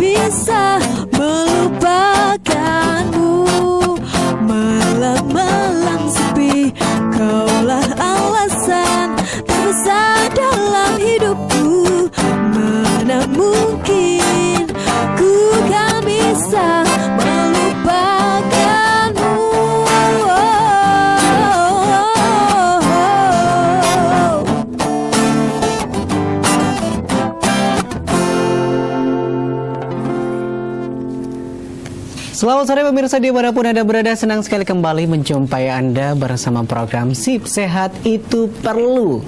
bisa melupakanmu. Malam-malam sepi, kaulah alasan terbesar dalam hidupku. Mana mungkin ku kan bisa melupakanmu. Selamat sore pemirsa dimanapun Anda berada, senang sekali kembali menjumpai Anda bersama program Sip Sehat Itu Perlu.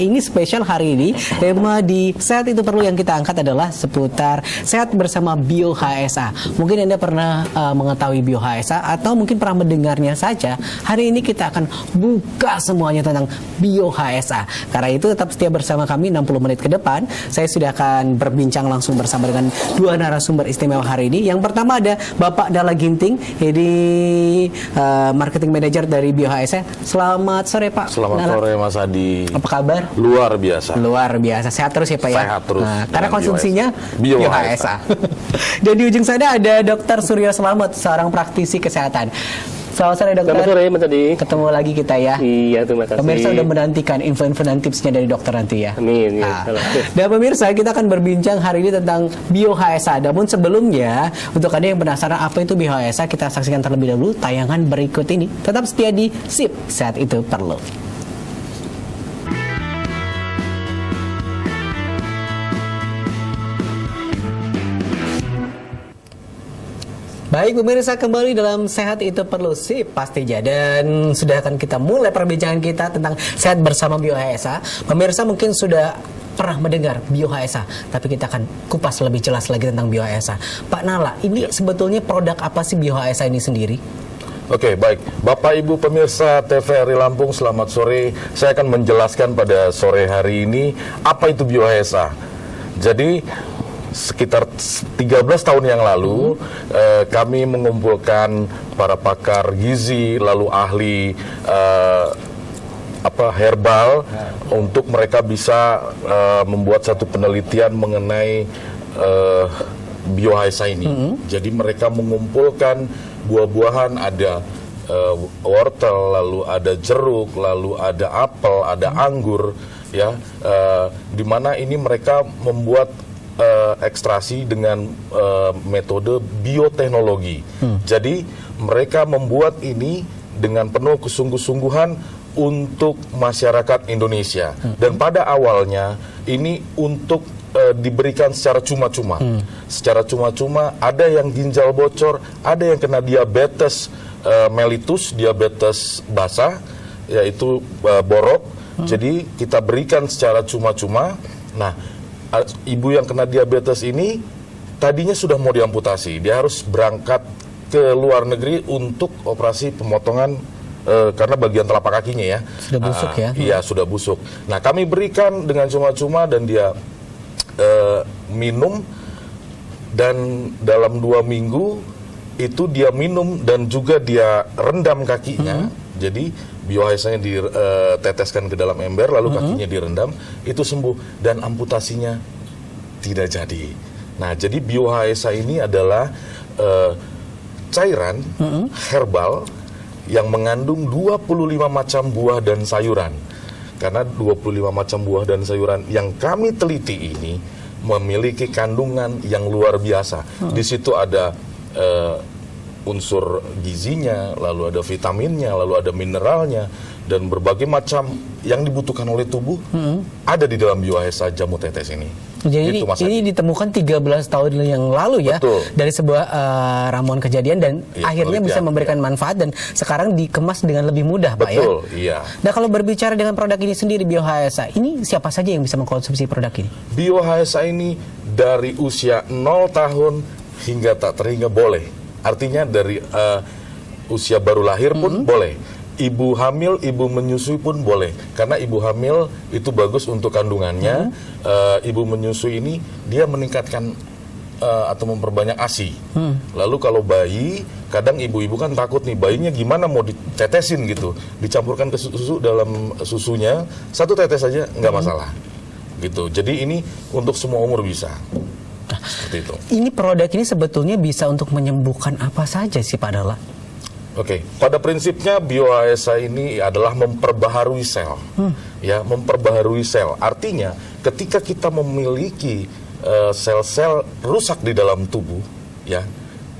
Ini spesial hari ini, tema di Sehat Itu Perlu yang kita angkat adalah seputar sehat bersama Bio-HSA. Mungkin Anda pernah mengetahui Bio-HSA atau mungkin pernah mendengarnya saja. Hari ini kita akan buka semuanya tentang Bio-HSA. Karena itu tetap setia bersama kami 60 menit ke depan. Saya sudah akan berbincang langsung bersama dengan dua narasumber istimewa hari ini. Yang pertama ada Bapak Dalla Ginting, ini marketing manager dari Bio-HSA. Selamat sore Pak. Selamat sore Mas Adi. Apa kabar? Luar biasa. Luar biasa. Sehat terus ya Pak ya? Sehat terus. Karena konsumsinya Bio-HSA. Dan di ujung sana ada Dr. Suryo Selamat, seorang praktisi kesehatan. Selamat sore dokter. Selamat sore Mas Adi. Ketemu lagi kita ya. Iya, terima kasih. Pemirsa udah menantikan info-info dan tipsnya dari dokter nanti ya. Amin. Ya. Dan pemirsa, kita akan berbincang hari ini tentang Bio-HSA. Namun sebelumnya, untuk Anda yang penasaran apa itu Bio-HSA, kita saksikan terlebih dahulu tayangan berikut ini. Tetap setia di Sip Sehat Itu Perlu. Baik pemirsa, kembali dalam Sehat Itu Perlu Sip pastinya. Dan sudah akan kita mulai perbincangan kita tentang sehat bersama Bio-HSA. Pemirsa mungkin sudah pernah mendengar Bio-HSA, tapi kita akan kupas lebih jelas lagi tentang Bio-HSA. Pak Nala, ini sebetulnya produk apa sih Bio-HSA ini sendiri? Oke, baik. Bapak Ibu pemirsa TVRI Lampung, selamat sore. Saya akan menjelaskan pada sore hari ini apa itu Bio-HSA. Jadi sekitar 13 tahun yang lalu kami mengumpulkan para pakar gizi, lalu ahli herbal untuk mereka bisa membuat satu penelitian mengenai Bio-HSA ini. Jadi mereka mengumpulkan buah-buahan, ada wortel, lalu ada jeruk, lalu ada apel, ada anggur, ya, di mana ini mereka membuat ekstraksi dengan metode bioteknologi. Jadi mereka membuat ini dengan penuh kesungguh-sungguhan untuk masyarakat Indonesia. Dan pada awalnya ini untuk diberikan secara cuma-cuma. Secara cuma-cuma, ada yang ginjal bocor, ada yang kena diabetes mellitus, diabetes basah, yaitu borok. Jadi kita berikan secara cuma-cuma. Nah, ibu yang kena diabetes ini tadinya sudah mau diamputasi. Dia harus berangkat ke luar negeri untuk operasi pemotongan karena bagian telapak kakinya ya. Sudah busuk ya? Iya, sudah busuk. Nah, kami berikan dengan cuma-cuma dan dia minum, dan dalam 2 minggu itu dia minum dan juga dia rendam kakinya. Jadi Bio-HSA-nya diteteskan ke dalam ember, lalu kakinya direndam, itu sembuh dan amputasinya tidak jadi. Nah, jadi Bio-HSA ini adalah cairan herbal yang mengandung 25 macam buah dan sayuran. Karena 25 macam buah dan sayuran yang kami teliti ini memiliki kandungan yang luar biasa. Di situ ada unsur gizinya, lalu ada vitaminnya, lalu ada mineralnya, dan berbagai macam yang dibutuhkan oleh tubuh ada di dalam Bio-HSA jamu tetes ini. Jadi ini ditemukan 13 tahun yang lalu ya. Betul. Dari sebuah ramuan kejadian dan akhirnya bisa memberikan manfaat dan sekarang dikemas dengan lebih mudah Pak ya. Betul, iya. Nah, kalau berbicara dengan produk ini sendiri Bio-HSA, ini siapa saja yang bisa mengkonsumsi produk ini? Bio-HSA ini dari usia 0 tahun hingga tak terhingga boleh. Artinya dari usia baru lahir pun boleh. Ibu hamil, ibu menyusui pun boleh. Karena ibu hamil itu bagus untuk kandungannya. Ibu menyusui ini dia meningkatkan atau memperbanyak ASI. Lalu kalau bayi, kadang ibu-ibu kan takut nih, bayinya gimana mau ditetesin gitu. Dicampurkan ke susu, dalam susunya 1 tetes saja nggak masalah. Gitu. Jadi ini untuk semua umur bisa. Seperti itu. Ini produk ini sebetulnya bisa untuk menyembuhkan apa saja sih Pak Dahlan? Oke, pada prinsipnya BioHSA ini adalah memperbaharui sel, ya, memperbaharui sel. Artinya, ketika kita memiliki sel-sel rusak di dalam tubuh, ya,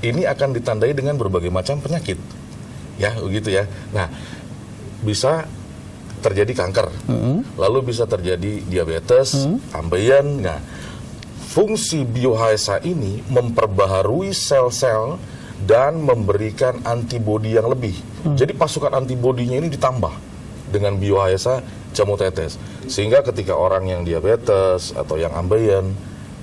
ini akan ditandai dengan berbagai macam penyakit, ya, begitu ya. Nah, bisa terjadi kanker, lalu bisa terjadi diabetes, ambeien. Nah, fungsi BioHSA ini memperbaharui sel-sel dan memberikan antibodi yang lebih. Jadi pasukan antibodinya ini ditambah dengan BioHSA jamu tetes. Sehingga ketika orang yang diabetes atau yang ambeien,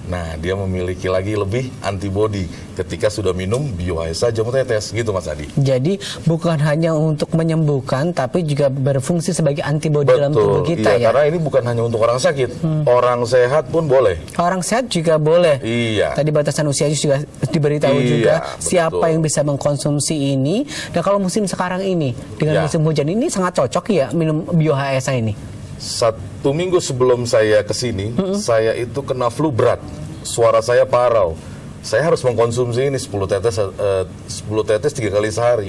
nah dia memiliki lagi lebih antibodi ketika sudah minum BioHSA jamu tetes, gitu Mas Adi. Jadi bukan hanya untuk menyembuhkan, tapi juga berfungsi sebagai antibodi dalam tubuh kita, iya, ya. Karena ini bukan hanya untuk orang sakit, orang sehat pun boleh. Orang sehat juga boleh. Iya. Tadi batasan usia juga diberitahu Iya, juga betul. siapa yang bisa mengkonsumsi ini. Dan kalau musim sekarang ini dengan Ya. musim hujan ini sangat cocok ya minum BioHSA ini. 1 minggu sebelum saya kesini, saya itu kena flu berat, suara saya parau. Saya harus mengkonsumsi ini 10 tetes 3 kali sehari.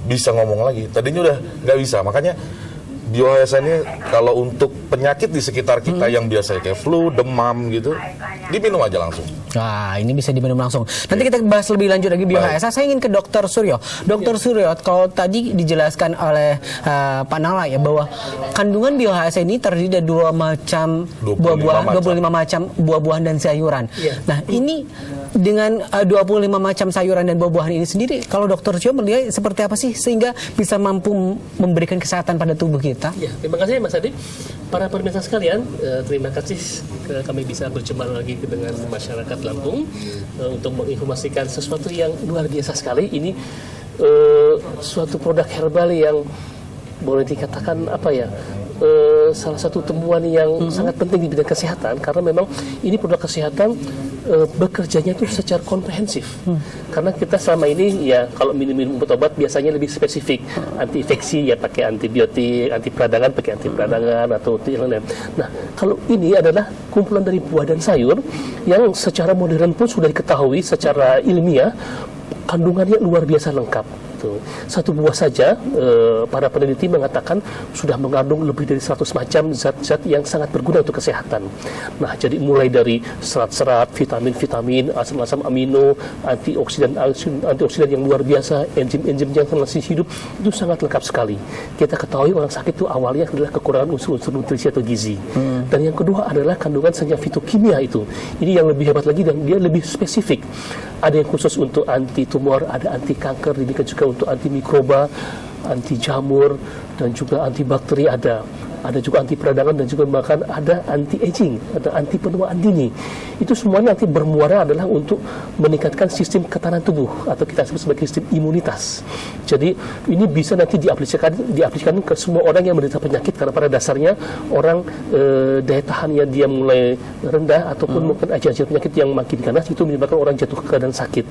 Bisa ngomong lagi. Tadinya udah nggak bisa. Makanya BioHSA ini kalau untuk penyakit di sekitar kita yang biasanya kayak flu, demam gitu, diminum aja langsung. Wah, ini bisa diminum langsung. Nanti kita bahas lebih lanjut lagi BioHSA. Saya ingin ke Dr. Suryo. Dr. Suryo, kalau tadi dijelaskan oleh Pak Nala ya bahwa kandungan BioHSA ini terdiri dari 2 macam 25 macam buah-buahan dan sayuran. Iya. Nah, ini dengan 25 macam sayuran dan buah-buahan ini sendiri, kalau Dr. Suryo melihat seperti apa sih sehingga bisa mampu memberikan kesehatan pada tubuh kita? Ya, terima kasih Mas Adi. Para pemirsa sekalian, terima kasih kami bisa berjumpa lagi dengan masyarakat Lampung untuk menginformasikan sesuatu yang luar biasa sekali. Ini suatu produk herbal yang boleh dikatakan apa ya? Salah satu temuan yang sangat penting di bidang kesehatan, karena memang ini produk kesehatan bekerjanya itu secara komprehensif. Karena kita selama ini ya kalau minum obat biasanya lebih spesifik, anti infeksi ya pakai antibiotik, anti peradangan pakai anti peradangan atau yang lain. Nah, kalau ini adalah kumpulan dari buah dan sayur yang secara modern pun sudah diketahui secara ilmiah kandungannya luar biasa lengkap. Satu buah saja, para peneliti mengatakan sudah mengandung lebih dari 100 macam zat-zat yang sangat berguna untuk kesehatan. Nah, jadi mulai dari serat-serat, vitamin-vitamin, asam-asam amino, antioksidan yang luar biasa, enzim-enzim yang masih hidup, itu sangat lengkap sekali. Kita ketahui orang sakit itu awalnya adalah kekurangan unsur-unsur nutrisi atau gizi. Dan yang kedua adalah kandungan senyawa fitokimia itu. Ini yang lebih hebat lagi dan dia lebih spesifik. Ada yang khusus untuk anti tumor, ada anti kanker, demikian juga untuk anti mikroba, anti jamur, dan juga anti bakteri ada juga anti peradangan dan juga bahkan ada anti aging, ada anti penuaan dini. Itu semuanya nanti bermuara adalah untuk meningkatkan sistem ketahanan tubuh atau kita sebut sebagai sistem imunitas. Jadi ini bisa nanti diaplikasikan ke semua orang yang menderita penyakit, karena pada dasarnya orang daya tahannya dia mulai rendah ataupun mungkin aja penyakit yang makin ganas itu menyebabkan orang jatuh ke keadaan sakit.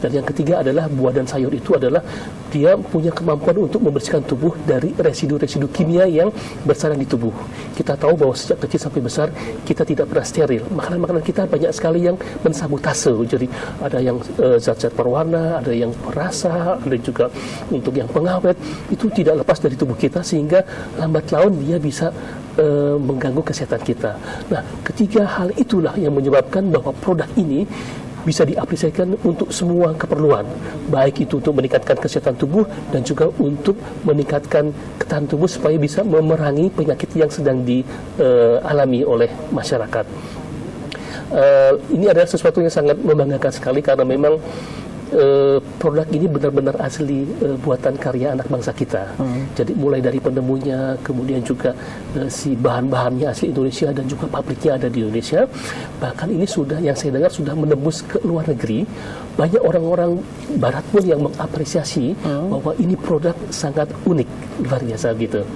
Dan yang ketiga adalah buah dan sayur itu adalah dia punya kemampuan untuk membersihkan tubuh dari residu-residu kimia yang bersarang di tubuh. Kita tahu bahwa sejak kecil sampai besar kita tidak pernah steril. Makanan-makanan kita banyak sekali yang mensabotase. Jadi ada yang zat-zat perwarna, ada yang perasa, ada juga untuk yang pengawet. Itu tidak lepas dari tubuh kita sehingga lambat laun dia bisa mengganggu kesehatan kita. Nah, ketiga hal itulah yang menyebabkan bahwa produk ini bisa diaplikasikan untuk semua keperluan, baik itu untuk meningkatkan kesehatan tubuh dan juga untuk meningkatkan ketahanan tubuh supaya bisa memerangi penyakit yang sedang dialami oleh masyarakat. Ini adalah sesuatu yang sangat membanggakan sekali karena memang produk ini benar-benar asli buatan karya anak bangsa kita. Jadi mulai dari penemunya, kemudian juga si bahan-bahannya asli Indonesia dan juga pabriknya ada di Indonesia. Bahkan ini sudah, yang saya dengar sudah menembus ke luar negeri. Banyak orang-orang barat pun yang mengapresiasi bahwa ini produk sangat unik, luar biasa gitu.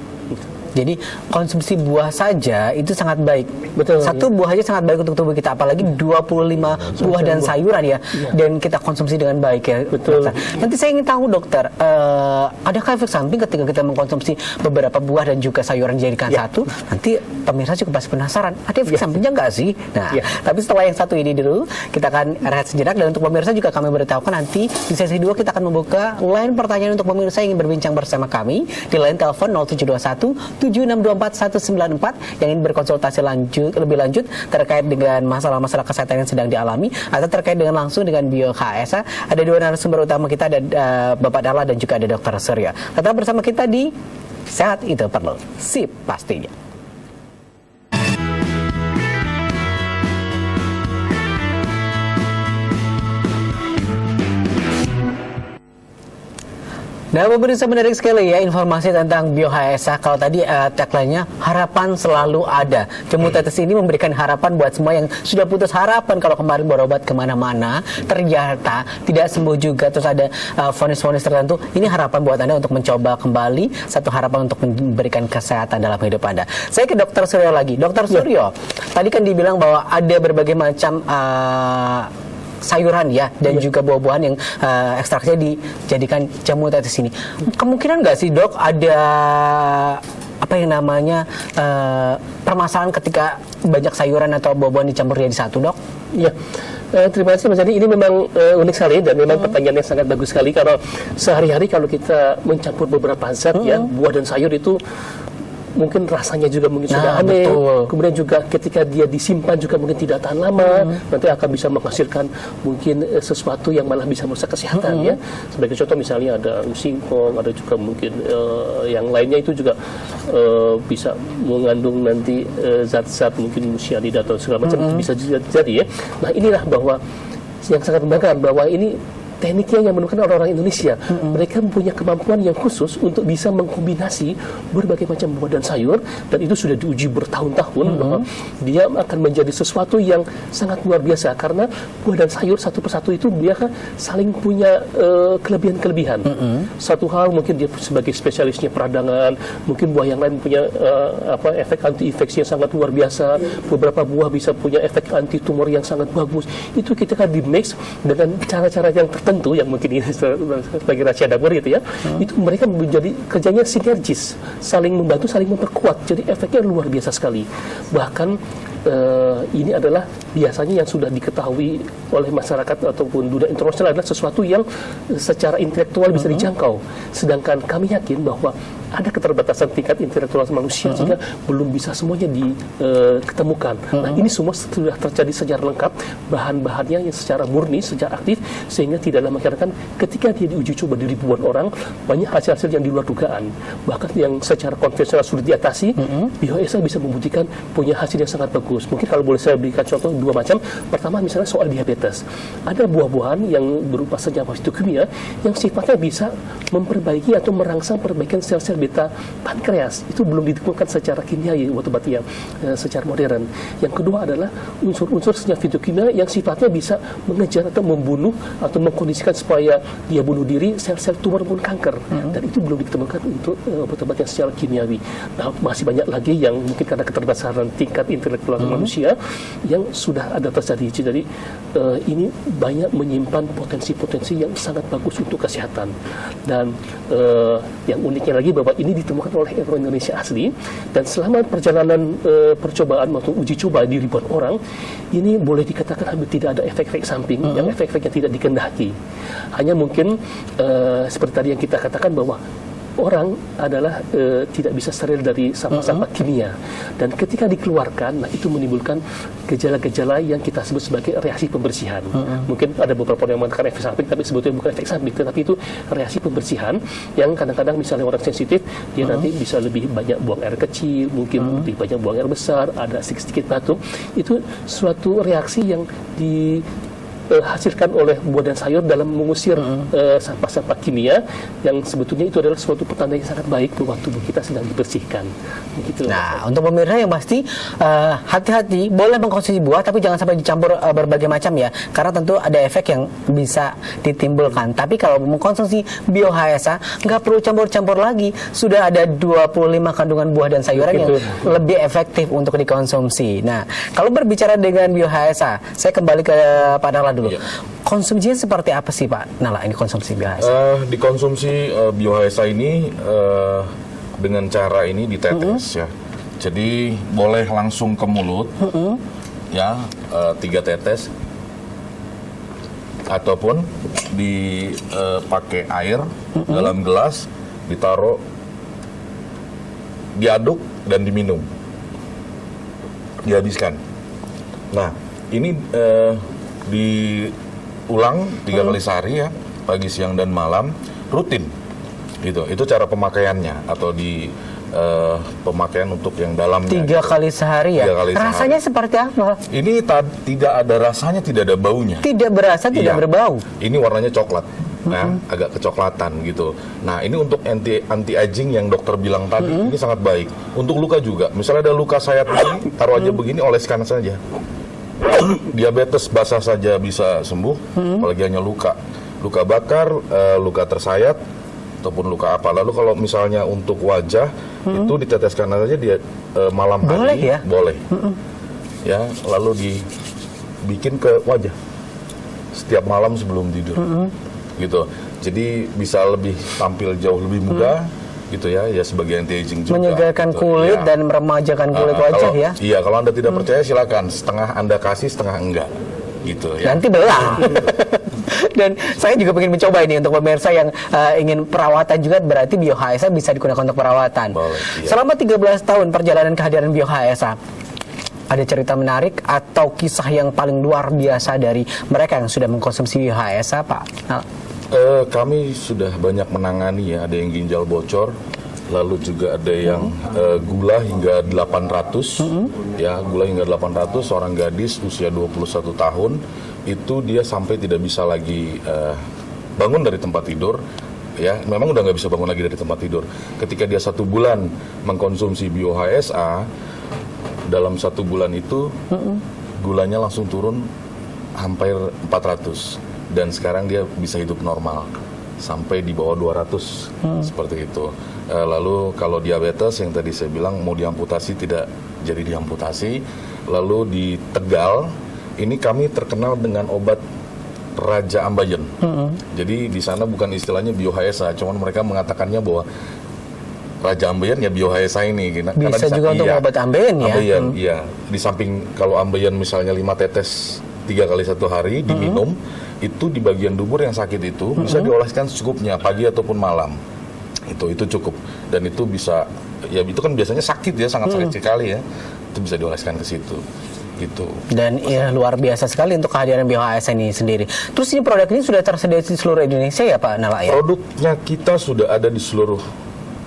Jadi konsumsi buah saja itu sangat baik. Betul, Satu buah aja sangat baik untuk tubuh kita, apalagi 25 buah dan sayuran ya. Dan kita konsumsi dengan baik ya. Betul. Dokter. Nanti saya ingin tahu dokter, adakah efek samping ketika kita mengkonsumsi beberapa buah dan juga sayuran dijadikan satu? Nanti pemirsa juga pasti penasaran, ada efek sampingnya nggak sih? Nah, tapi setelah yang satu ini dulu, kita akan rehat sejenak, dan untuk pemirsa juga kami beritahukan nanti di sesi 2 kita akan membuka line pertanyaan untuk pemirsa yang ingin berbincang bersama kami di line telepon 0721 7624 194 yang ingin berkonsultasi lebih lanjut terkait dengan masalah-masalah kesehatan yang sedang dialami atau terkait dengan langsung dengan Bio HSA. Ada dua narasumber utama kita, ada Bapak Dahlan dan juga ada Dr. Suryo. Tetap bersama kita di Sehat Itu Perlu. Sip pastinya. Nah, pemirsa, menarik sekali ya informasi tentang Bio HSA. Kalau tadi tagline-nya harapan selalu ada. Jamu tetes ini memberikan harapan buat semua yang sudah putus harapan kalau kemarin berobat kemana-mana ternyata tidak sembuh juga, terus ada vonis-vonis tertentu. Ini harapan buat Anda untuk mencoba kembali, satu harapan untuk memberikan kesehatan dalam hidup Anda. Saya ke Dr. Suryo lagi. Dr. Suryo, tadi kan dibilang bahwa ada berbagai macam sayuran ya dan juga buah-buahan yang ekstraksinya dijadikan jamu tetes ini. Kemungkinan nggak sih dok ada apa yang namanya permasalahan ketika banyak sayuran atau buah-buahan dicampur jadi satu, dok? Iya. Terima kasih Mas Adi. Ini memang unik sekali dan memang pertanyaan yang sangat bagus sekali, karena sehari-hari kalau kita mencampur beberapa zat ya, buah dan sayur itu mungkin rasanya juga mungkin sudah aneh. Betul. Kemudian juga ketika dia disimpan juga mungkin tidak tahan lama, nanti akan bisa menghasilkan mungkin sesuatu yang malah bisa merusak kesehatan ya. Sebagai contoh misalnya ada singkong, ada juga mungkin yang lainnya itu juga bisa mengandung nanti zat-zat mungkin cyanida atau segala macam, itu bisa jadi ya. Nah, inilah bahwa yang sangat membanggakan bahwa ini tekniknya yang menemukan orang-orang Indonesia. Mereka mempunyai kemampuan yang khusus untuk bisa mengkombinasi berbagai macam buah dan sayur, dan itu sudah diuji bertahun-tahun bahwa dia akan menjadi sesuatu yang sangat luar biasa, karena buah dan sayur satu persatu itu dia kan saling punya kelebihan-kelebihan. Satu hal mungkin dia sebagai spesialisnya peradangan, mungkin buah yang lain punya efek anti-infeksi yang sangat luar biasa. Beberapa buah bisa punya efek anti-tumor yang sangat bagus. Itu kita kan di-mix dengan cara-cara yang tertentu yang mungkin ini sebagai rahasia dapur gitu ya. Itu mereka menjadi kerjanya sinergis, saling membantu, saling memperkuat. Jadi efeknya luar biasa sekali. Bahkan ini adalah biasanya yang sudah diketahui oleh masyarakat ataupun dunia internasional adalah sesuatu yang secara intelektual bisa dijangkau. Sedangkan kami yakin bahwa ada keterbatasan tingkat intelektual manusia jika belum bisa semuanya diketemukan. Nah, ini semua sudah terjadi secara lengkap, bahan-bahannya yang secara murni, secara aktif, sehingga tidaklah mengherankan ketika dia diuji coba di ribuan orang, banyak hasil-hasil yang di luar dugaan. Bahkan yang secara konvensional sulit diatasi, Bio HSA bisa membuktikan punya hasil yang sangat bagus. Mungkin kalau boleh saya berikan contoh dua macam. Pertama misalnya soal diabetes. Ada buah-buahan yang berupa senyawa fitokimia yang sifatnya bisa memperbaiki atau merangsang perbaikan sel-sel beta pankreas. Itu belum ditemukan secara kimiawi obat-obat yang secara modern. Yang kedua adalah unsur-unsur senyawa fitokimia yang sifatnya bisa mengejar atau membunuh atau mengkondisikan supaya dia bunuh diri sel-sel tumor maupun kanker. Dan itu belum ditemukan untuk obat-obat yang secara kimiawi. Nah, masih banyak lagi yang mungkin karena keterbatasan tingkat intelektual manusia yang sudah ada terjadi. Jadi ini banyak menyimpan potensi-potensi yang sangat bagus untuk kesehatan. Dan yang uniknya lagi bahwa ini ditemukan oleh orang Indonesia asli, dan selama perjalanan percobaan atau uji coba di ribuan orang, ini boleh dikatakan hampir tidak ada efek-efek samping, yang efek-efek yang tidak dikehendaki. Hanya mungkin seperti tadi yang kita katakan bahwa orang adalah tidak bisa steril dari sampah-sampah kimia, dan ketika dikeluarkan, nah itu menimbulkan gejala-gejala yang kita sebut sebagai reaksi pembersihan. Mungkin ada beberapa orang yang mengatakan efek samping, tapi sebetulnya bukan efek samping, tetapi itu reaksi pembersihan yang kadang-kadang misalnya orang sensitif, dia nanti bisa lebih banyak buang air kecil, mungkin lebih banyak buang air besar, ada sedikit-sedikit batuk. Itu suatu reaksi yang hasilkan oleh buah dan sayur dalam mengusir sampah-sampah kimia yang sebetulnya itu adalah suatu petanda yang sangat baik bahwa tubuh kita sedang dibersihkan. Begitu. Nah, untuk pemirsa yang pasti hati-hati, boleh mengkonsumsi buah tapi jangan sampai dicampur berbagai macam ya, karena tentu ada efek yang bisa ditimbulkan. Tapi kalau mengkonsumsi Bio HSA nggak perlu campur-campur lagi, sudah ada 25 kandungan buah dan sayuran yang lebih efektif untuk dikonsumsi. Nah, kalau berbicara dengan Bio HSA, saya kembali ke Pak Nala dulu. Konsumsinya seperti apa sih Pak Nala ini konsumsi Bio HSA? Dikonsumsi Bio HSA ini dengan cara ini ditetes ya. Jadi boleh langsung ke mulut ya, 3 tetes, ataupun dipakai air dalam gelas, ditaruh, diaduk dan diminum, dihabiskan. Nah, ini diulang 3 kali sehari ya, pagi, siang, dan malam, rutin. Gitu. Itu cara pemakaiannya atau pemakaian untuk yang dalamnya. 3 kali sehari ya. 3 kali rasanya sehari. seperti apa? Ini tidak ada rasanya, tidak ada baunya. Tidak berasa, tidak berbau. Ini warnanya coklat. Nah, agak kecoklatan gitu. Nah, ini untuk anti aging yang dokter bilang tadi, ini sangat baik. Untuk luka juga. Misalnya ada luka sayat ini, taruh aja begini, oleskan saja. Diabetes basah saja bisa sembuh, apalagi hanya luka bakar, luka tersayat, ataupun luka apa. Lalu kalau misalnya untuk wajah, itu diteteskan aja dia malam boleh hari, ya? Boleh. Ya, lalu dibikin ke wajah setiap malam sebelum tidur. Gitu. Jadi bisa lebih tampil jauh lebih muda. Gitu ya sebagai anti aging juga. Menyegarkan gitu. kulit Ya. dan meremajakan kulit wajah ya. Iya, kalau Anda tidak percaya silakan, setengah Anda kasih, setengah enggak. Gitu ya. Nanti belah. Dan saya juga ingin mencoba ini untuk pemirsa yang ingin perawatan juga, berarti Bio HSA bisa digunakan untuk perawatan. Boleh, iya. Selama 13 tahun perjalanan kehadiran Bio HSA, ada cerita menarik atau kisah yang paling luar biasa dari mereka yang sudah mengkonsumsi Bio HSA, Pak? Kami sudah banyak menangani ya, ada yang ginjal bocor, lalu juga ada yang gula hingga 800, ya gula hingga 800, seorang gadis usia 21 tahun, itu dia sampai tidak bisa lagi bangun dari tempat tidur, ya memang udah nggak bisa bangun lagi dari tempat tidur. Ketika dia 1 bulan mengkonsumsi Bio HSA, dalam 1 bulan itu gulanya langsung turun hampir 400. Dan sekarang dia bisa hidup normal sampai di bawah 200 seperti itu. Lalu kalau diabetes yang tadi saya bilang mau diamputasi tidak jadi diamputasi. Lalu di Tegal ini kami terkenal dengan obat Raja Ambeien. Jadi di sana bukan istilahnya Bio HSA, cuman mereka mengatakannya bahwa Raja Ambeien ya Bio HSA ini. Bisa juga untuk obat Ambeien ya. Ambeien, iya. Di samping kalau Ambeien misalnya 5 tetes 3 kali 1 hari diminum, itu di bagian dubur yang sakit itu bisa dioleskan secukupnya pagi ataupun malam. Itu cukup, dan itu bisa ya, itu kan biasanya sakit ya, sangat sakit sekali ya, itu bisa dioleskan ke situ gitu. Dan ya luar biasa sekali untuk kehadiran Bio HSA ini sendiri. Terus ini produk ini sudah tersedia di seluruh Indonesia ya Pak Nala ya? Produknya kita sudah ada di seluruh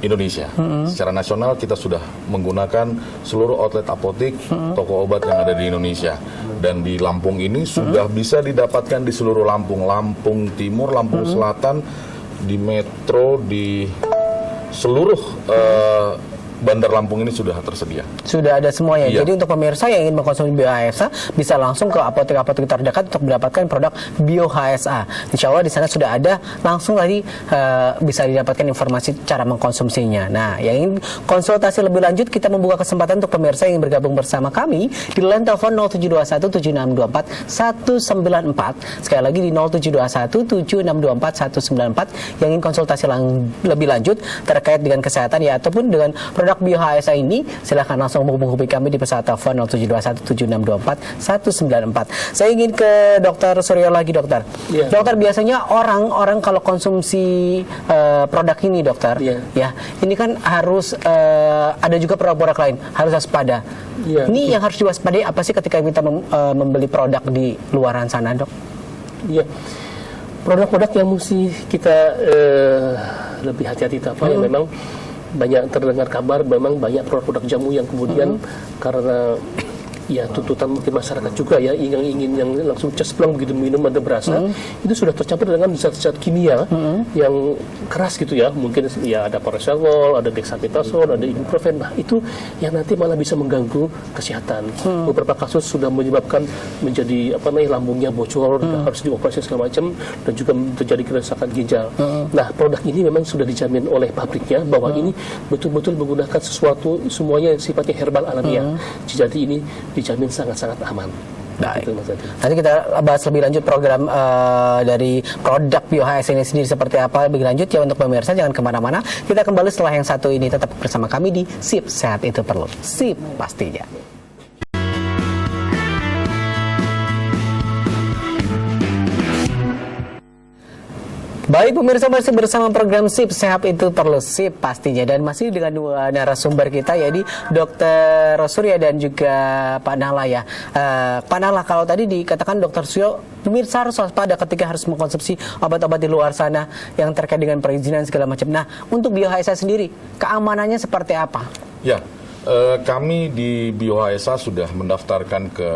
Indonesia. Secara nasional kita sudah menggunakan seluruh outlet apotek, toko obat yang ada di Indonesia. Dan di Lampung ini sudah bisa didapatkan di seluruh Lampung. Lampung Timur, Lampung Selatan, di Metro, di seluruh Bandar Lampung ini sudah tersedia. Sudah ada semuanya. Iya. Jadi untuk pemirsa yang ingin mengkonsumsi Bio HSA bisa langsung ke apotek-apotek terdekat untuk mendapatkan produk Bio HSA. Insya Allah di sana sudah ada, langsung tadi bisa didapatkan informasi cara mengkonsumsinya. Nah, yang ingin konsultasi lebih lanjut, kita membuka kesempatan untuk pemirsa yang ingin bergabung bersama kami di line telepon 0721 7624 194. Sekali lagi di 0721 7624 194 yang ingin konsultasi lebih lanjut terkait dengan kesehatan ya ataupun dengan produk Bio HSA ini, silahkan langsung menghubungi kami di pesawat telepon 0721 7624 194. Saya ingin ke Dokter Suryo lagi, Dokter. Ya. Dokter, biasanya orang kalau konsumsi produk ini, Dokter, ya ini kan harus ada juga produk-produk lain, harus waspada. Ya. Ini yang harus diwaspadai apa sih ketika kita membeli produk di luaran sana, Dok? Iya. Produk-produk yang mesti kita lebih hati-hati yang memang banyak terdengar kabar memang banyak produk-produk jamu yang kemudian karena ya tuntutan mungkin masyarakat juga ya yang ingin yang langsung cesplong begitu minum ada berasa itu sudah tercampur dengan zat-zat kimia yang keras gitu ya, mungkin ya ada paracetamol, ada dexamethasone, ada ibuprofen. Nah itu yang nanti malah bisa mengganggu kesehatan. Beberapa kasus sudah menyebabkan menjadi lambungnya bocor, harus dioperasi segala macam, dan juga terjadi kerusakan ginjal. Nah produk ini memang sudah dijamin oleh pabriknya bahwa ini betul-betul menggunakan sesuatu semuanya yang sifatnya herbal alamiah. Jadi ini dijamin sangat-sangat aman. Baik. Gitu, Mas Adi. Nanti kita bahas lebih lanjut program dari produk BioHS ini sendiri seperti apa lebih lanjut ya untuk pemirsa, jangan kemana-mana. Kita kembali setelah yang satu ini, tetap bersama kami di Sip Sehat Itu Perlu. Sip pastinya. Baik pemirsa, masih bersama program Sip Sehat Itu Perlu, Sip pastinya, dan masih dengan dua narasumber kita yaitu Dr. Surya dan juga Pak Nala ya. Pak Nala, kalau tadi dikatakan Dr. Surya, pemirsa harus waspada ketika harus mengkonsumsi obat-obat di luar sana yang terkait dengan perizinan segala macam. Nah, untuk BioHSA sendiri, keamanannya seperti apa? Ya, kami di BioHSA sudah mendaftarkan ke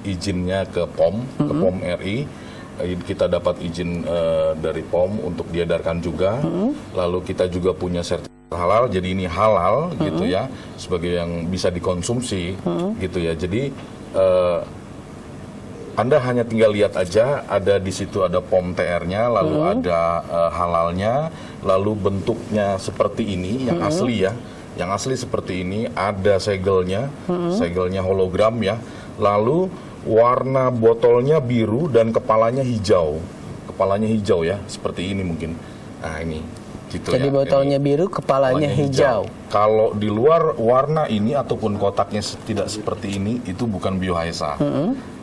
izinnya ke POM, ke POM RI. Kita dapat izin dari POM untuk diedarkan juga. Lalu kita juga punya sertifikat halal, jadi ini halal gitu ya, sebagai yang bisa dikonsumsi gitu ya. Jadi Anda hanya tinggal lihat aja, ada di situ ada POM TR-nya, lalu ada halalnya, lalu bentuknya seperti ini yang asli ya. Yang asli seperti ini, ada segelnya, segelnya hologram ya. Lalu warna botolnya biru dan kepalanya hijau. Kepalanya hijau ya, seperti ini mungkin. Nah, ini gitu. Jadi ya. botolnya Ini biru, kepalanya hijau. Kalau di luar warna ini ataupun kotaknya tidak seperti ini, itu bukan BioHSA.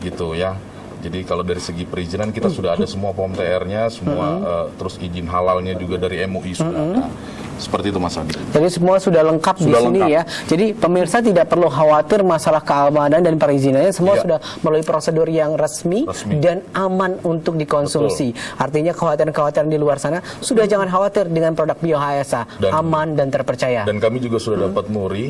Gitu ya. Jadi kalau dari segi perizinan kita sudah ada semua POM TR-nya, semua terus izin halalnya juga dari MUI sudah ada. Seperti itu Mas Adi. Jadi semua sudah lengkap di sini ya. Jadi pemirsa tidak perlu khawatir masalah keamanan dan perizinannya, semua sudah melalui prosedur yang resmi dan aman untuk dikonsumsi. Artinya kekhawatiran-kekhawatiran di luar sana sudah jangan khawatir dengan produk BioHSA, aman dan terpercaya. Dan kami juga sudah dapat MURI.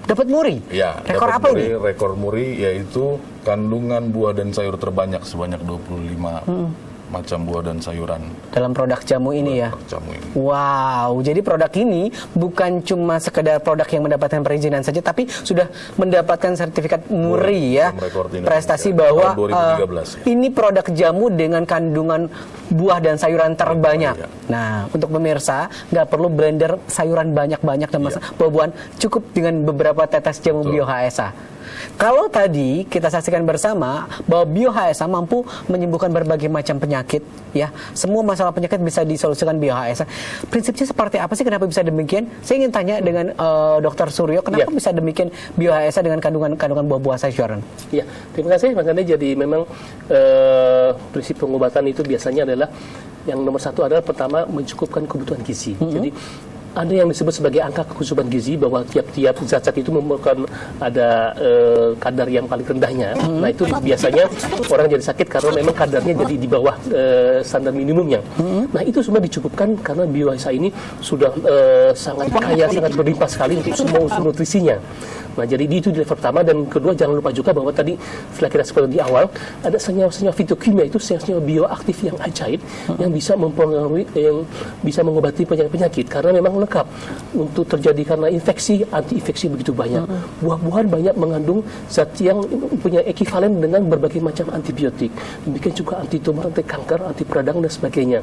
Dapat MURI? Ya, rekor apa MURI, ini? Rekor MURI yaitu kandungan buah dan sayur terbanyak sebanyak 25 macam buah dan sayuran dalam produk jamu ini ya. Jamu ini. Wow, jadi produk ini bukan cuma sekedar produk yang mendapatkan perizinan saja, tapi sudah mendapatkan sertifikat MURI ya. Prestasi bahwa 2013, ini produk jamu dengan kandungan buah dan sayuran terbanyak. Nah, untuk pemirsa nggak perlu blender sayuran banyak-banyak dan buah-buahan, cukup dengan beberapa tetes jamu BioHSA. Kalau tadi kita saksikan bersama bahwa BioHSA mampu menyembuhkan berbagai macam penyakit ya. Semua masalah penyakit bisa disolusikan BioHSA. Prinsipnya seperti apa sih, kenapa bisa demikian? Saya ingin tanya dengan Dr. Suryo, kenapa bisa demikian BioHSA dengan kandungan buah-buah sayuran? Ya, terima kasih Mas Andi. Jadi memang prinsip pengobatan itu biasanya adalah yang nomor satu adalah pertama mencukupkan kebutuhan gizi. Jadi ada yang disebut sebagai angka kecukupan gizi, bahwa tiap-tiap zat-zat itu memerlukan ada kadar yang paling rendahnya. Nah itu biasanya orang jadi sakit karena memang kadarnya jadi di bawah standar minimumnya. Nah itu semua dicukupkan karena BioHSA ini sudah sangat kaya, sangat berlimpah sekali untuk semua unsur nutrisinya. Nah, jadi itu di level pertama. Dan kedua, jangan lupa juga bahwa tadi setelah kita sebutkan di awal, ada senyawa-senyawa fitokimia, itu senyawa bioaktif yang ajaib yang bisa mempengaruhi, yang bisa mengobati penyakit-penyakit, karena memang lengkap untuk terjadi karena infeksi, anti-infeksi begitu banyak. Buah-buahan banyak mengandung zat yang punya ekivalen dengan berbagai macam antibiotik. Demikian juga anti-tumor, anti-kanker, anti-peradang dan sebagainya.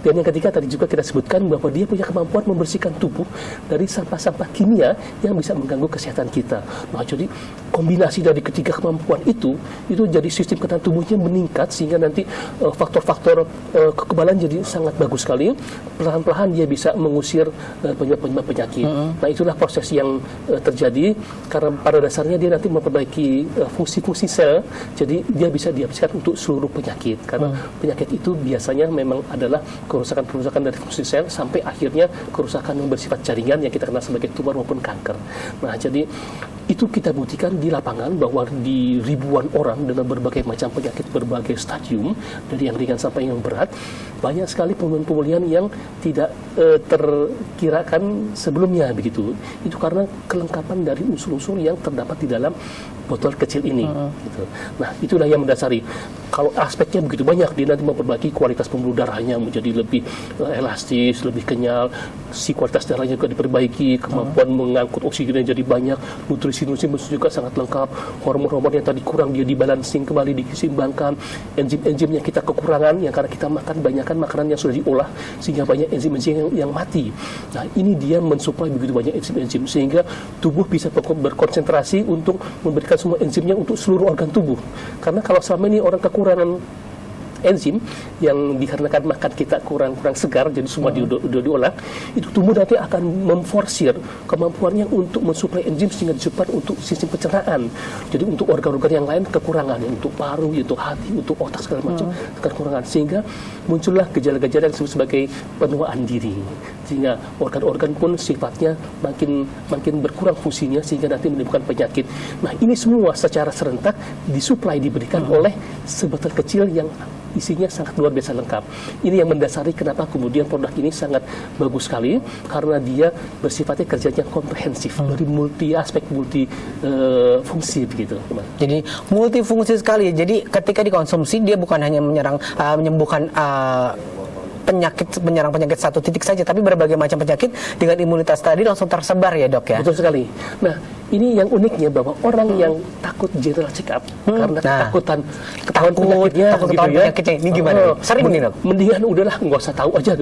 Dan yang ketiga tadi juga kita sebutkan bahwa dia punya kemampuan membersihkan tubuh dari sampah-sampah kimia yang bisa mengganggu kesehatan kita. Nah, jadi kombinasi dari ketiga kemampuan itu jadi sistem kekebalan tubuhnya meningkat, sehingga nanti faktor-faktor kekebalan jadi sangat bagus sekali. Perlahan-lahan dia bisa mengusir penyebab-penyebab penyakit. Nah, itulah proses yang terjadi karena pada dasarnya dia nanti memperbaiki fungsi-fungsi sel. Jadi dia bisa dihabiskan untuk seluruh penyakit, karena penyakit itu biasanya memang adalah kerusakan-kerusakan dari fungsi sel sampai akhirnya kerusakan yang bersifat jaringan yang kita kenal sebagai tumor maupun kanker. Nah, jadi itu kita buktikan di lapangan bahwa di ribuan orang dengan berbagai macam penyakit berbagai stadium, dari yang ringan sampai yang berat, banyak sekali pemulihan yang tidak terkirakan sebelumnya begitu. Itu karena kelengkapan dari unsur-unsur yang terdapat di dalam botol kecil ini. Gitu. Nah, itulah yang mendasari. Kalau aspeknya begitu banyak, dia nanti memperbaiki kualitas pembuluh darahnya menjadi lebih elastis, lebih kenyal, si kualitas darahnya juga diperbaiki, kemampuan mengangkut oksigen jadi banyak, nutrisi-nutrisi juga sangat lengkap, hormon-hormon yang tadi kurang dia dibalancing kembali, disimbangkan, enzim-enzim yang kita kekurangan, yang karena kita makan banyakkan makanan yang sudah diolah, sehingga banyak enzim-enzim yang mati. Nah, ini dia mensuplai begitu banyak enzim-enzim, sehingga tubuh bisa berkonsentrasi untuk memberikan semua enzimnya untuk seluruh organ tubuh. Karena kalau selama ini orang kekurangan enzim yang dikarenakan makan kita kurang segar, jadi semua udah diolah, itu tubuh nanti akan memforsir kemampuannya untuk mensuplai enzim sehingga disuplai untuk sistem pencernaan. Jadi untuk organ-organ yang lain kekurangan, untuk paru, untuk hati, untuk otak segala macam kekurangan, sehingga muncullah gejala-gejala yang disebut sebagai penuaan diri. Sehingga organ-organ pun sifatnya makin berkurang fungsinya sehingga nanti menimbulkan penyakit. Nah, ini semua secara serentak disuplai diberikan oleh sebotol kecil yang isinya sangat luar biasa lengkap. Ini yang mendasari kenapa kemudian produk ini sangat bagus sekali, karena dia bersifatnya kerjanya komprehensif dari multi aspek, multi fungsi begitu. Jadi multifungsi sekali. Jadi ketika dikonsumsi dia bukan hanya menyembuhkan menyerang penyakit satu titik saja, tapi berbagai macam penyakit dengan imunitas tadi langsung tersebar ya, Dok, ya. Betul sekali. Nah, ini yang uniknya bahwa orang yang takut general check up karena ketakutan ketahuan penyakitnya, ini gimana? Sering nih, Dok. Mendingan udahlah nggak usah tahu aja.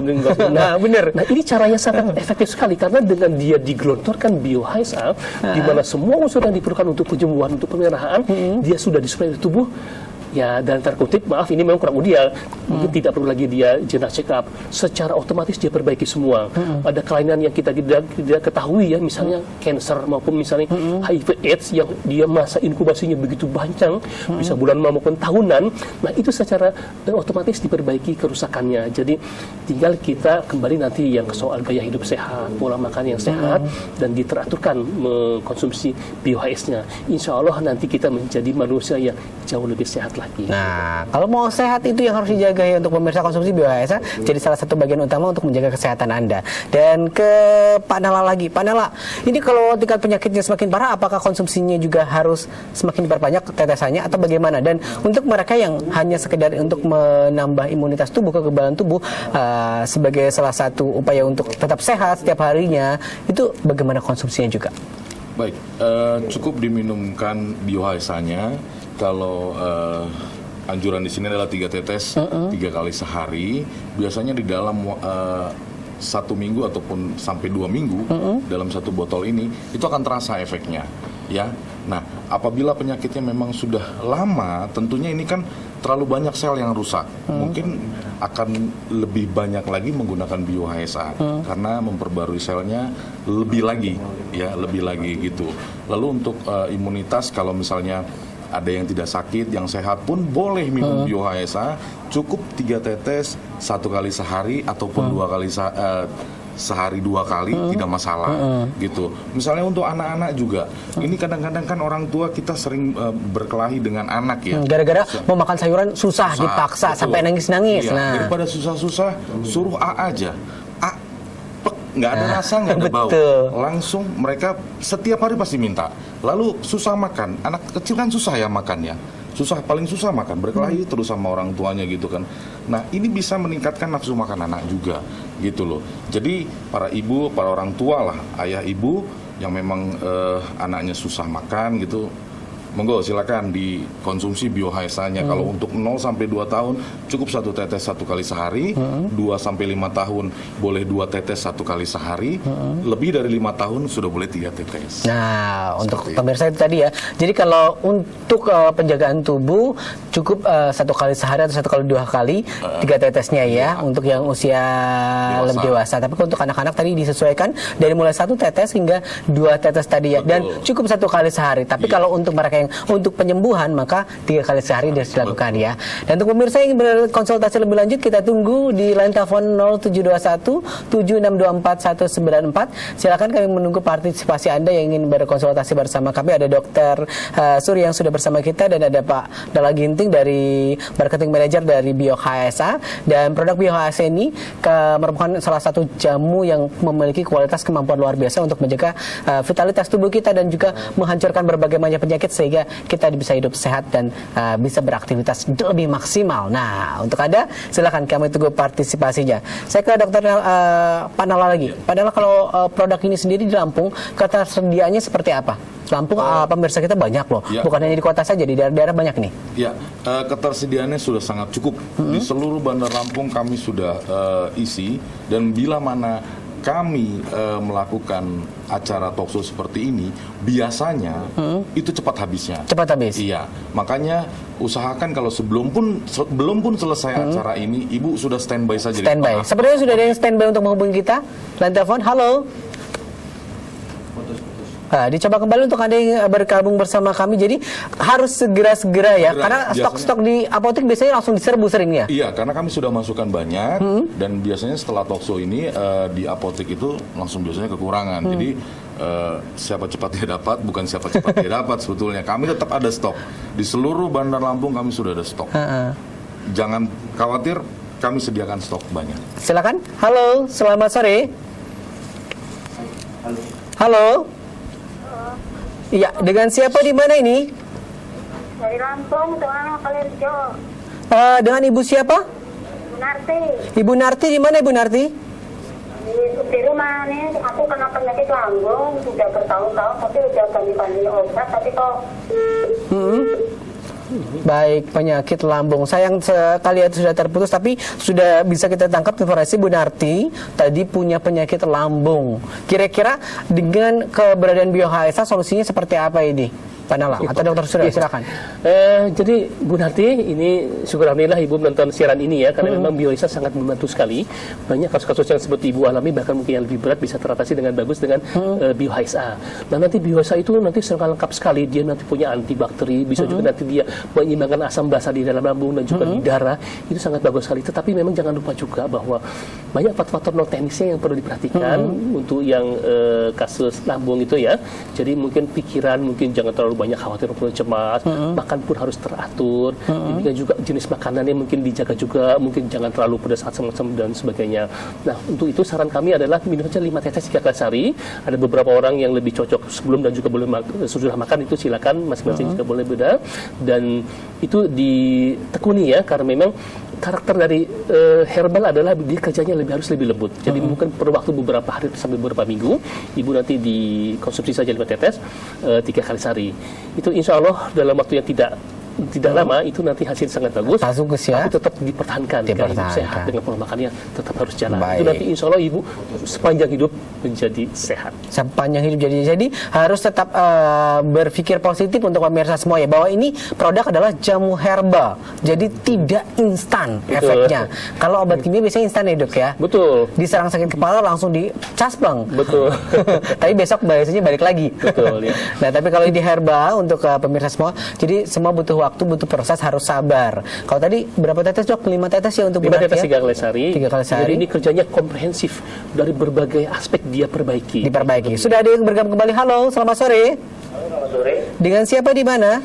Nah, bener. Nah, ini caranya sangat efektif sekali karena dengan dia digelontorkan BioHSA, di mana semua unsur yang diperlukan untuk penyembuhan, untuk pemeliharaan, dia sudah disuplai di tubuh. Ya, dan terkutip, maaf ini memang kurang ideal, mungkin tidak perlu lagi dia general check up, secara otomatis dia perbaiki semua. Ada kelainan yang kita tidak ketahui ya, misalnya cancer maupun misalnya HIV AIDS yang dia masa inkubasinya begitu panjang, bisa bulan maupun tahunan. Nah, itu secara otomatis diperbaiki kerusakannya. Jadi tinggal kita kembali nanti yang soal gaya hidup sehat, pola makan yang sehat, dan diteraturkan mengkonsumsi BioHS-nya. Insya Allah nanti kita menjadi manusia yang jauh lebih sehat lagi. Nah, kalau mau sehat itu yang harus dijaga ya untuk pemirsa, konsumsi BioHSA jadi salah satu bagian utama untuk menjaga kesehatan Anda. Dan ke Pak Nala lagi. Pak Nala, ini kalau tingkat penyakitnya semakin parah, apakah konsumsinya juga harus semakin diperbanyak tetesannya atau bagaimana? Dan untuk mereka yang hanya sekedar untuk menambah imunitas tubuh, kekebalan tubuh sebagai salah satu upaya untuk tetap sehat setiap harinya, itu bagaimana konsumsinya juga? Baik, cukup diminumkan BioHSA-nya. Kalau anjuran di sini adalah 3 tetes 3 kali sehari, biasanya di dalam 1 minggu ataupun sampai 2 minggu dalam satu botol ini itu akan terasa efeknya, ya. Nah, apabila penyakitnya memang sudah lama, tentunya ini kan terlalu banyak sel yang rusak, mungkin akan lebih banyak lagi menggunakan BioHSA karena memperbarui selnya lebih lagi, ya, lebih lagi gitu. Lalu untuk imunitas, kalau misalnya ada yang tidak sakit, yang sehat pun boleh minum BioHSA, cukup 3 tetes 1 kali sehari ataupun 2 kali sehari 2 kali, tidak masalah gitu. Misalnya untuk anak-anak juga, ini kadang-kadang kan orang tua kita sering berkelahi dengan anak ya. Gara-gara mau makan sayuran susah dipaksa, betul, sampai nangis-nangis. Ya, nah, daripada susah-susah suruh A aja. Nggak ada rasa, nggak ada bau, langsung mereka setiap hari pasti minta. Lalu susah makan, anak kecil kan susah ya makannya, paling susah makan, berkelahi terus sama orang tuanya gitu kan. Nah, ini bisa meningkatkan nafsu makan anak juga gitu loh. Jadi para ibu, para orang tua lah, ayah ibu yang memang anaknya susah makan gitu, monggo silakan dikonsumsi BioHSA-nya. Kalau untuk 0 sampai 2 tahun cukup 1 tetes 1 kali sehari, 2 sampai 5 tahun boleh 2 tetes 1 kali sehari, lebih dari 5 tahun sudah boleh 3 tetes. Nah, untuk pemirsa itu tadi ya. Jadi kalau untuk penjagaan tubuh cukup 1 kali sehari atau 1 kali 2 kali 3 tetesnya ya, untuk yang usia lebih dewasa. Tapi untuk anak-anak tadi disesuaikan dari mulai 1 tetes hingga 2 tetes tadi ya. Dan cukup 1 kali sehari. Tapi kalau untuk mereka yang untuk penyembuhan maka 3 kali sehari harus dilakukan ya. Dan untuk pemirsa yang berkonsultasi lebih lanjut, kita tunggu di line telepon 0721 7624 194. Silakan, kami menunggu partisipasi Anda yang ingin berkonsultasi bersama kami. Ada Dr. Surya yang sudah bersama kita, dan ada Pak Nala Ginting dari Marketing Manager dari BioHSA. Dan produk BioHSA ini merupakan salah satu jamu yang memiliki kualitas kemampuan luar biasa untuk menjaga vitalitas tubuh kita dan juga menghancurkan berbagai macam penyakit, sehingga sehingga kita bisa hidup sehat dan bisa beraktivitas lebih maksimal. Nah, untuk Anda silakan kami tunggu partisipasinya. Saya ke Dokter Pak Nala lagi. Pak Nala, kalau produk ini sendiri di Lampung ketersediaannya seperti apa? Lampung pemirsa kita banyak loh, bukan hanya di kota saja, di daerah-daerah banyak nih. Ya, ketersediaannya sudah sangat cukup. Di seluruh Bandar Lampung kami sudah isi, dan bila mana kami melakukan acara talkshow seperti ini, biasanya itu cepat habisnya. Cepat habis. Iya, makanya usahakan kalau belum pun selesai acara ini, Ibu sudah standby saja. Standby. Sepertinya sudah ada yang standby untuk menghubungi kita. Line telepon, halo. Nah, dicoba kembali untuk Anda yang bergabung bersama kami. Jadi harus segera-segera ya, karena stok-stok di apotek biasanya langsung diserbu seringnya. Iya, karena kami sudah masukkan banyak, dan biasanya setelah talkshow ini di apotek itu langsung biasanya kekurangan. Jadi siapa cepat dia dapat, bukan siapa cepat dia dapat sebetulnya. Kami tetap ada stok. Di seluruh Bandar Lampung kami sudah ada stok. Jangan khawatir, kami sediakan stok banyak. Silakan. Halo, selamat sore. Halo. Iya, dengan siapa di mana ini? Dari Lampung, dengan Kalirjo. Dengan Ibu siapa? Narti. Ibu Narti, di mana Ibu Narti? Di rumah nih, aku kena penyakit lambung sudah bertahun-tahun, tapi udah ganti-ganti obat, tapi kok Baik, penyakit lambung. Sayang sekali itu sudah terputus, tapi sudah bisa kita tangkap informasi Bu Narti tadi punya penyakit lambung. Kira-kira dengan keberadaan BioHSA solusinya seperti apa ini? Pak Nala, atau Dokter Surya, silakan. Jadi Bu Narti, ini syukur alhamdulillah Ibu menonton siaran ini ya, karena memang BioHSA sangat membantu sekali. Banyak kasus-kasus yang seperti Ibu alami, bahkan mungkin yang lebih berat bisa teratasi dengan bagus dengan BioHSA. Nah, nanti BioHSA itu nanti sangat lengkap sekali. Dia nanti punya antibakteri, bisa juga nanti dia menyeimbangkan asam basa di dalam lambung dan juga di darah. Itu sangat bagus sekali. Tetapi memang jangan lupa juga bahwa banyak faktor non teknisnya yang perlu diperhatikan untuk yang kasus lambung itu ya. Jadi mungkin pikiran mungkin jangan terlalu banyak khawatir, perlu cemas, makan pun harus teratur. Demikian juga jenis makanannya mungkin dijaga juga, mungkin jangan terlalu pedas, asam dan sebagainya. Nah, untuk itu saran kami adalah minum saja 5 tetes 3 kali sehari. Ada beberapa orang yang lebih cocok sebelum dan juga sesudah makan, itu silakan masing-masing juga boleh beda. Dan itu ditekuni ya, karena memang karakter dari herbal adalah dia kerjanya harus lebih lembut. Jadi mungkin perlu waktu beberapa hari sampai beberapa minggu. Ibu nanti dikonsumsi saja 5 tetes 3 kali sehari. Itu insya Allah dalam waktu yang tidak lama itu nanti hasil sangat bagus. Bagus ya. Tapi tetap dipertahankan. Ibu sehat dengan pola makannya tetap harus jalan. Baik. Itu nanti insya Allah Ibu sepanjang hidup menjadi sehat. Sepanjang hidup jadi harus tetap berpikir positif untuk pemirsa semua ya, bahwa ini produk adalah jamu herbal. Jadi tidak instan efeknya. Kalau obat kimia biasanya instan ya Dok ya. Betul. Diserang sakit kepala langsung dicaspeng. Betul. Tapi besok biasanya balik lagi. Betul ya. Nah, tapi kalau ini herbal untuk pemirsa semua, jadi semua butuh waktu, butuh proses, harus sabar. Kalau tadi berapa tetes Dok? 5 tetes ya untuk 5 tetes 3 kali sehari. 3 kali sehari. Jadi ini kerjanya komprehensif, dari berbagai aspek dia perbaiki. Diperbaiki. Sudah ada yang bergabung kembali. Halo, selamat sore. Halo, selamat sore. Dengan siapa di mana?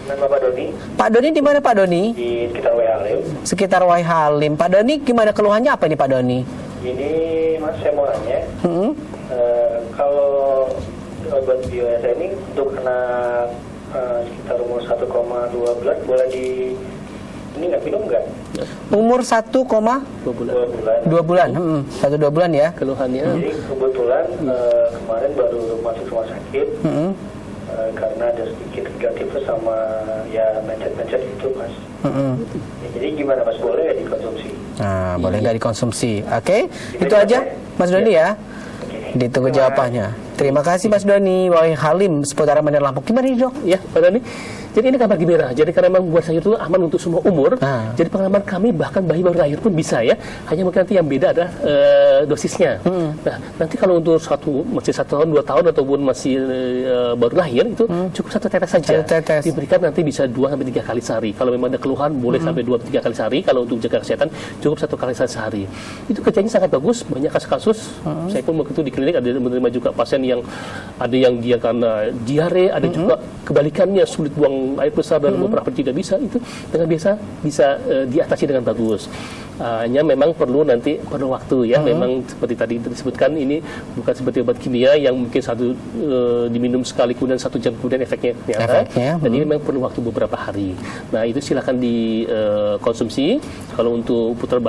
Dengan Bapak Doni Pak Doni di mana Pak Doni? di sekitar Halim. Sekitar Halim. Pak Doni gimana keluhannya apa nih Pak Doni? Ini Mas, saya mau nanya, kalau obat BioHSA ini untuk anak sekitar umur 1,2 boleh ini nggak minum nggak? Umur 1,2 2 bulan. bulan. 1-2 bulan ya. Keluhannya. Jadi kebetulan kemarin baru masuk rumah sakit karena ada sedikit negatif sama ya mencet-mencet itu Mas. Ya, jadi gimana Mas, boleh ya dikonsumsi? Nah, boleh nggak dikonsumsi? Oke, itu aja Mas Doni ya. Ditunggu jawabannya. Terima kasih Mas Doni. Halim seputaran Bandar Lampung. Gimana nih Dok? Ya, Pak Doni. Jadi ini kabar gembira. Jadi karena memang buat sayur itu aman untuk semua umur. Jadi pengalaman kami bahkan bayi baru lahir pun bisa ya. Hanya mungkin nanti yang beda adalah dosisnya. Nah, nanti kalau untuk masih 1 tahun, 2 tahun ataupun masih baru lahir itu cukup 1 tetes saja. 1 tetes. Diberikan nanti bisa 2 sampai 3 kali sehari. Kalau memang ada keluhan boleh sampai 2 sampai 3 kali sehari. Kalau untuk jaga kesehatan cukup 1 kali sehari. Itu kerjanya sangat bagus. Banyak kasus-kasus. Saya pun waktu itu di klinik ada menerima juga pasien yang ada yang dia karena diare, ada juga kebalikannya sulit buang buang air besar dan beberapa tidak bisa, itu dengan biasa bisa diatasi dengan bagus. Hanya memang perlu waktu ya. Memang seperti tadi disebutkan, ini bukan seperti obat kimia yang mungkin diminum sekali kemudian 1 jam kemudian efeknya nyata. Dan ini memang perlu waktu beberapa hari. Nah, itu silakan dikonsumsi. Kalau untuk putra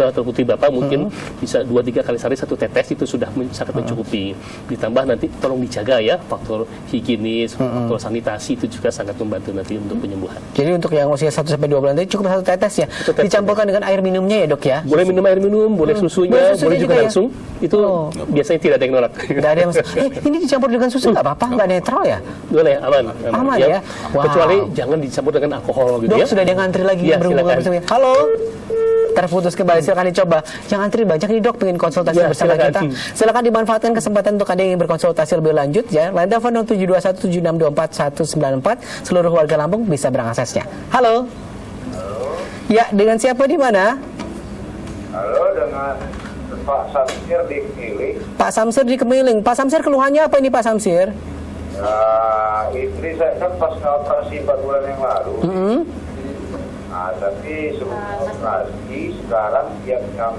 atau putri Bapak mungkin bisa 2-3 kali sehari 1 tetes, itu sudah sangat mencukupi. Ditambah nanti tolong dijaga ya, faktor higienis, faktor sanitasi itu juga sangat membantu nanti untuk penyembuhan. Jadi untuk yang usia 1-2 bulan tadi cukup 1 tetes ya. Dicampurkan dengan air minumnya ya, Dok ya. Boleh minum air minum, boleh susunya, boleh juga langsung. Itu biasanya tidak ada yang nolak. Tidak ada yang ini dicampur dengan susu nggak apa-apa, nggak netral ya? Boleh, aman ya. Wow. Kecuali jangan dicampur dengan alkohol gitu. Dok, ya. sudah ada yang ngantri lagi yang berhubungan bersama. Halo. Terputus kembali, silakan dicoba. Jangan antri banyak nih, Dok, pengen konsultasi bersama kita. Silakan dimanfaatkan kesempatan untuk ada yang ingin berkonsultasi lebih lanjut ya. Line telepon 07217624 seluruh warga Lampung bisa beraksesnya. Halo. Ya, dengan siapa di mana? Halo, dengan Pak Samsir di Kemiling. Pak Samsir di Kemiling. Pak Samsir, keluhannya apa ini, Pak Samsir? Istri saya kan pas operasi 4 bulan yang lalu. Nah, tapi sebelum operasi, sekarang tiap jam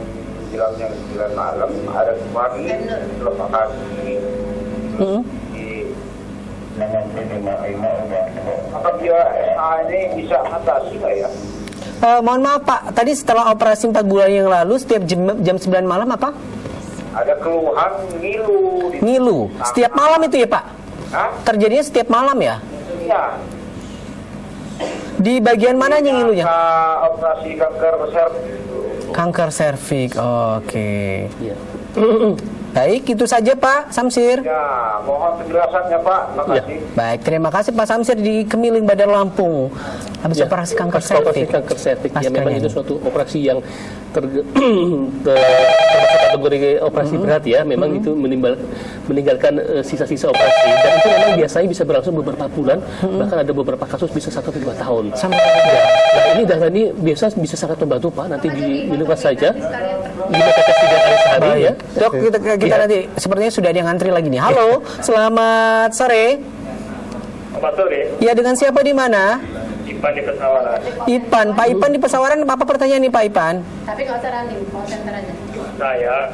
9 malam ada wangi lepas kaki. Apa dia SA ini bisa atasi nggak ya? Mohon maaf Pak, tadi setelah operasi 4 bulan yang lalu setiap jam 9 malam apa? Ada keluhan ngilu. Ngilu, setiap malam itu ya Pak? Hah? Terjadinya setiap malam ya? Iya. Di bagian mananya ngilunya? Operasi kanker serviks. Kanker serviks, oke. Iya. Baik, itu saja Pak Samsir. Ya, mohon penjelasannya Pak. Terima kasih. Baik, terima kasih Pak Samsir di Kemiling, Badar Lampung. Habis operasi kanker serviks. Kanker serviks ya, memang itu suatu operasi yang termasuk kategori operasi berat ya. Memang itu meninggalkan sisa-sisa operasi, dan itu memang biasanya bisa berlangsung beberapa bulan, bahkan ada beberapa kasus bisa 1-2 tahun. Sampai Nah, ini darah ini biasa bisa sangat membantu Pak. Nanti diminumkan saja 5 tetes 3 kali sehari ya. Dok, kita nanti sepertinya sudah ada yang ngantri lagi nih. Halo, selamat sore. Selamat sore, Ya, dengan siapa di mana? Ipan di Pesawaran. Ipan, Pak Ipan di Pesawaran. Apa pertanyaan nih Pak Ipan? Tapi nggak usah running, mau center aja. Saya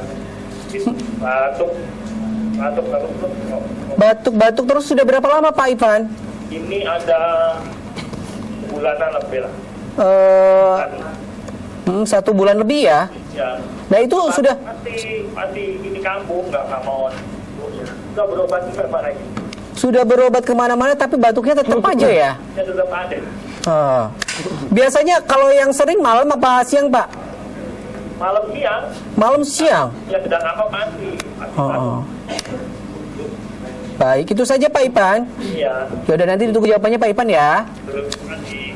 Batuk terus sudah berapa lama Pak Ipan? ini ada bulanan lebih lah. 1 bulan lebih ya. Ya. Nah itu sudah Masih ini kampung nggak mau. Sudah berobat juga Pak lagi. sudah berobat kemana-mana tapi batuknya tetap aja ya. Ya tetap ada. Biasanya kalau yang sering malam apa siang Pak? Malam siang, Malam siang. ya sedang apa pasti. Baik, itu saja Pak Ipan. Iya. Yaudah, nanti ditunggu jawabannya Pak Ipan ya.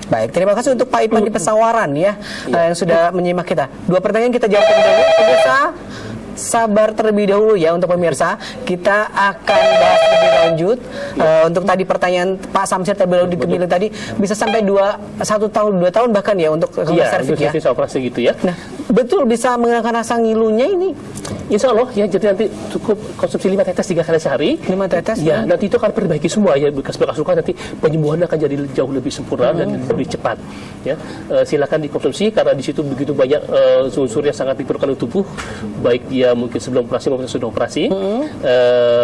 Baik, terima kasih untuk Pak Ipan di Pesawaran ya, yang sudah menyimak kita. 2 pertanyaan kita jawab terlebih dahulu. Pemirsa, sabar terlebih dahulu ya untuk pemirsa. Kita akan bahas lebih lanjut. Untuk tadi pertanyaan Pak Samsir terlebih dahulu di Kemiling tadi bisa sampai 1 tahun 2 tahun bahkan ya untuk kanker serviks ya. Iya, operasi gitu ya. Nah, betul bisa menghilangkan rasa ngilunya ini. Insya Allah ya, jadi nanti cukup konsumsi 5 tetes 3 kali sehari. 5 tetes? Ya, nanti itu akan perbaiki semua ya, bekas-bekas luka, nanti penyembuhannya akan jadi jauh lebih sempurna dan lebih cepat. Ya, silakan dikonsumsi karena di situ begitu banyak unsur yang sangat diperlukan oleh tubuh, baik dia mungkin sebelum operasi maupun sudah operasi,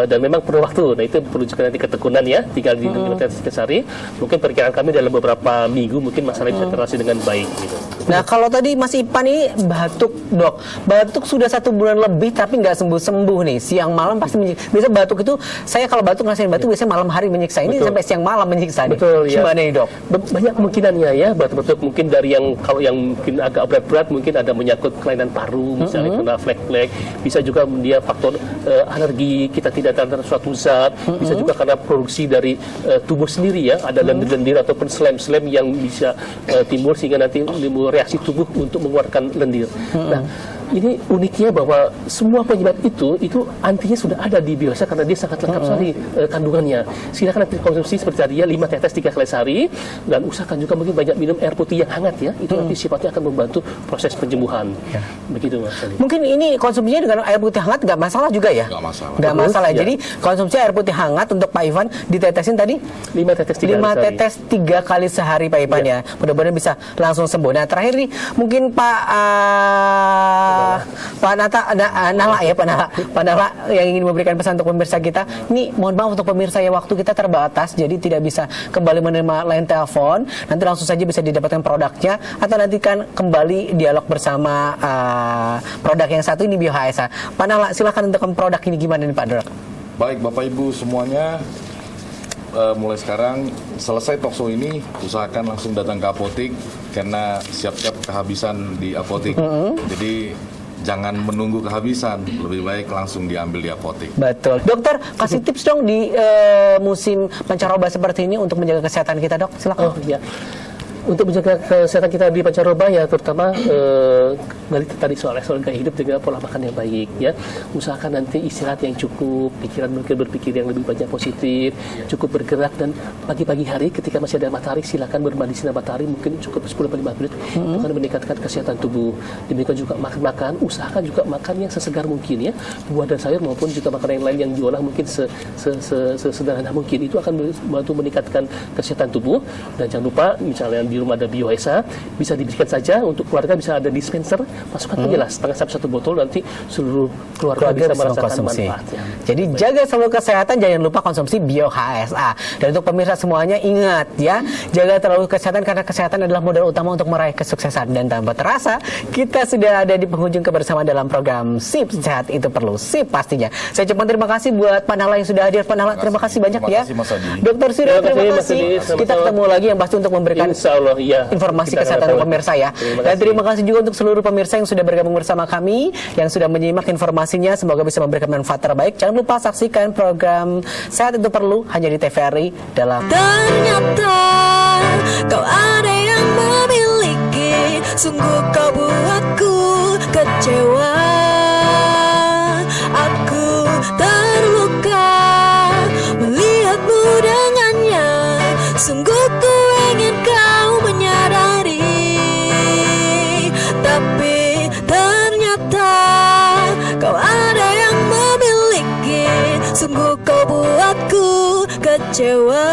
dan memang perlu waktu. Nah, itu perlu juga nanti ketekunan ya, tinggal di 5 tetes sehari. Mungkin perkiraan kami dalam beberapa minggu mungkin masalah bisa terasi dengan baik. Gitu. Nah, kalau tadi Mas Ipan ini batuk, Dok. Batuk sudah 1 bulan lebih tapi nggak sembuh-sembuh nih. Siang malam pasti menyiksa. Biasa batuk itu, saya kalau batuk ngerasain batuk biasanya malam hari menyiksa. Ini sampai siang malam menyiksa nih. Betul ya. Gimana nih, Dok? Banyak kemungkinannya ya, batuk-batuk mungkin dari yang kalau yang mungkin agak berat-berat mungkin ada menyangkut kelainan paru, misalnya kena flek-flek. Bisa juga dia faktor alergi, kita tidak terhadap suatu zat. Bisa juga karena produksi dari tubuh sendiri ya, ada lendir-lendir ataupun slem-slem yang bisa timbul sehingga nanti timbul reaksi tubuh untuk mengeluarkan lendir. Nah, ini uniknya bahwa semua penyebab itu antinya sudah ada di Bioesa karena dia sangat lengkap sekali kandungannya. Silakan nanti konsumsi seperti tadi ya 5 tetes 3 kali sehari, dan usahakan juga mungkin banyak minum air putih yang hangat ya. Itu nanti sifatnya akan membantu proses penyembuhan. Begitu Mas Ali. Mungkin ini konsumsinya dengan air putih hangat nggak masalah juga ya? Nggak masalah. Nggak masalah. Ya. Jadi konsumsi air putih hangat untuk Pak Ivan ditetesin tadi 5 tetes 3 kali 5 sehari. tetes 3 kali sehari Pak Ivan ya. Mudah-mudahan bisa langsung sembuh. Nah terakhir nih mungkin Pak Nala yang ingin memberikan pesan untuk pemirsa kita. Ini mohon maaf untuk pemirsa ya, waktu kita terbatas jadi tidak bisa kembali menerima line telepon. Nanti langsung saja bisa didapatkan produknya atau nanti kan kembali dialog bersama produk yang satu ini BioHSA. Pak Nala silakan untuk produk ini gimana nih Pak Dok? Baik Bapak Ibu semuanya, mulai sekarang selesai talkshow ini usahakan langsung datang ke apotik karena siap-siap kehabisan di apotik. Jadi jangan menunggu kehabisan, lebih baik langsung diambil di apotik. Betul. Dokter, kasih tips dong di musim pancaroba seperti ini untuk menjaga kesehatan kita, Dok. Silakan. Oh ya. Untuk menjaga kesehatan kita di pancaroba ya terutama balik tadi soal gaya hidup juga pola makan yang baik ya. Usahakan nanti istirahat yang cukup, pikiran mungkin berpikir yang lebih banyak positif, cukup bergerak, dan pagi-pagi hari ketika masih ada matahari silakan bermandi sinar matahari mungkin cukup 10-15 menit. Itu akan meningkatkan kesehatan tubuh. Demikian juga makan, usahakan juga makan yang sesegar mungkin ya. Buah dan sayur maupun juga makanan yang lain yang diolah mungkin sesederhana mungkin. Itu akan membantu meningkatkan kesehatan tubuh. Dan jangan lupa misalnya di rumah ada BioHSA, bisa diberikan saja untuk keluarga, bisa ada dispenser, masukkan aja lah setengah sampai 1 botol, nanti seluruh keluarga bisa merasakan manfaatnya. Jadi jaga selalu kesehatan, jangan lupa konsumsi BioHSA. Dan untuk pemirsa semuanya ingat ya, jaga terlalu kesehatan karena kesehatan adalah modal utama untuk meraih kesuksesan. Dan tanpa terasa kita sudah ada di penghujung kebersamaan dalam program SIP Sehat Itu Perlu, SIP pastinya. Saya ucapkan terima kasih buat Pak Nala yang sudah hadir. Pak Nala terima kasih banyak ya. Terima kasih Mas Adi. Dokter Surya terima kasih. Kita ketemu lagi yang pasti untuk memberikan Allah, ya. informasi Kita kesehatan akan pemirsa ya. Dan terima kasih juga untuk seluruh pemirsa yang sudah bergabung bersama kami, yang sudah menyimak informasinya. Semoga bisa memberikan manfaat terbaik. Jangan lupa saksikan program Sehat Itu Perlu hanya di TVRI dalam Ternyata kau ada yang memiliki, sungguh kau buatku kecewa. Aku terluka melihatmu dengannya, sungguh ku ingin kau menyadari. Tapi ternyata kau ada yang memiliki, sungguh kau buatku kecewa.